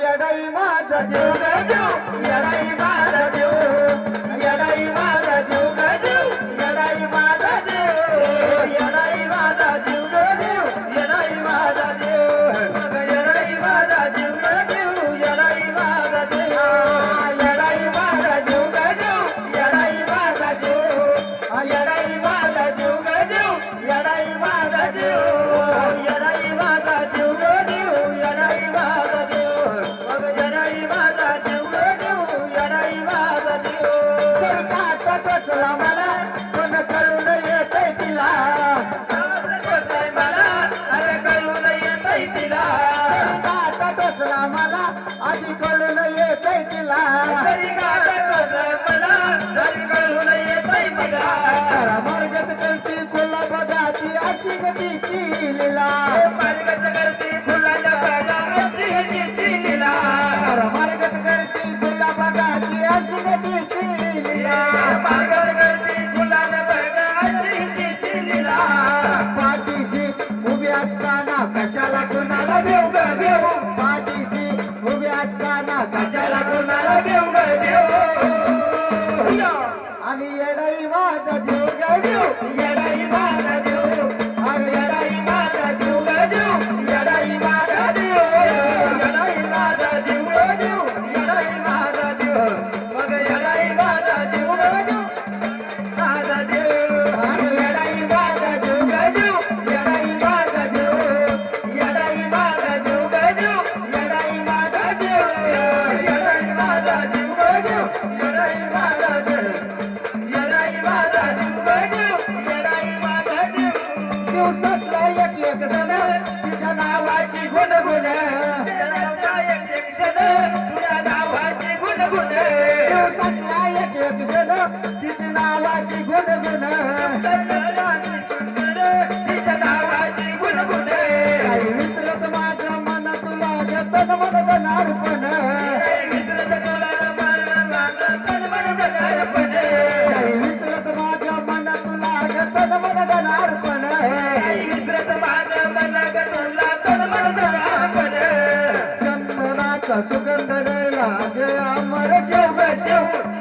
येडाई माझा जीव ग जीव येडाई माझा जीव येडाई माझा जीव ग जीव येडाई माझा जीव येडाई माझा जीव ग जीव येडाई माझा जीव येडाई माझा जीव ग जीव येडाई माझा जीव येडाई माझा जीव ग जीव येडाई माझा जीव येडाई माझा जीव ग जीव येडाई माझा जीव येडाई माझा जीव ग जीव येडाई माझा जीव मला पण कळून येतंय तिला मला अरे कळून येतंय तिला आता टोचला मला आधी कळून येतंय तिला मला तरी कळून येतंय मला मार्गत करती खुला बघाची अशी गतीची लीला मार्गत करती खुला बघा अशी गतीची लीला मार्गत करती खुला बघाची अशी गतीची लीला पाठीशी उभी असताना कशाला कुणाला देऊ ग देऊ पाठीशी उभी असताना कशाला कुणाला देऊ ग देऊ आणि येडाई माझा जीव ग देऊ येडाई माझा जीव अरे येडाई माझा जीव ग देऊ येडाई माझा जीव येडाई माझा जीव ग देऊ येडाई माझा जीव मग येडाई माझा जीव ग देऊ माझा जीव आणि येडाई माझा जीव ग देऊ येडाई माझा जीव येडाई माझा जीव ग देऊ येडाई माझा जीव येडाई माझा जीव ग देऊ येडाई माझा जीव येडाई माझा जीव ग देऊ येडाई माझा जीव दिवसातला एक एक सण तिच्या नावाची गुणगुण एक क्षण तुझ्या नावाची गुणगुण दिवसातला एक एक क्षण तिच्या नावाची गुणगुण तिच्या नावाची गुणगुण काही विसरत माझ्या मन तुला तन मन धनार्पण विसरत तुला तन मन धनार्पण काही विसरत माझ्या मन तुला तन मन धनार्पण विसरत माझ्या मन तुला तन मन धनार्पण चंदनाचा सुगंध रळला जय अमर शेव ग शेव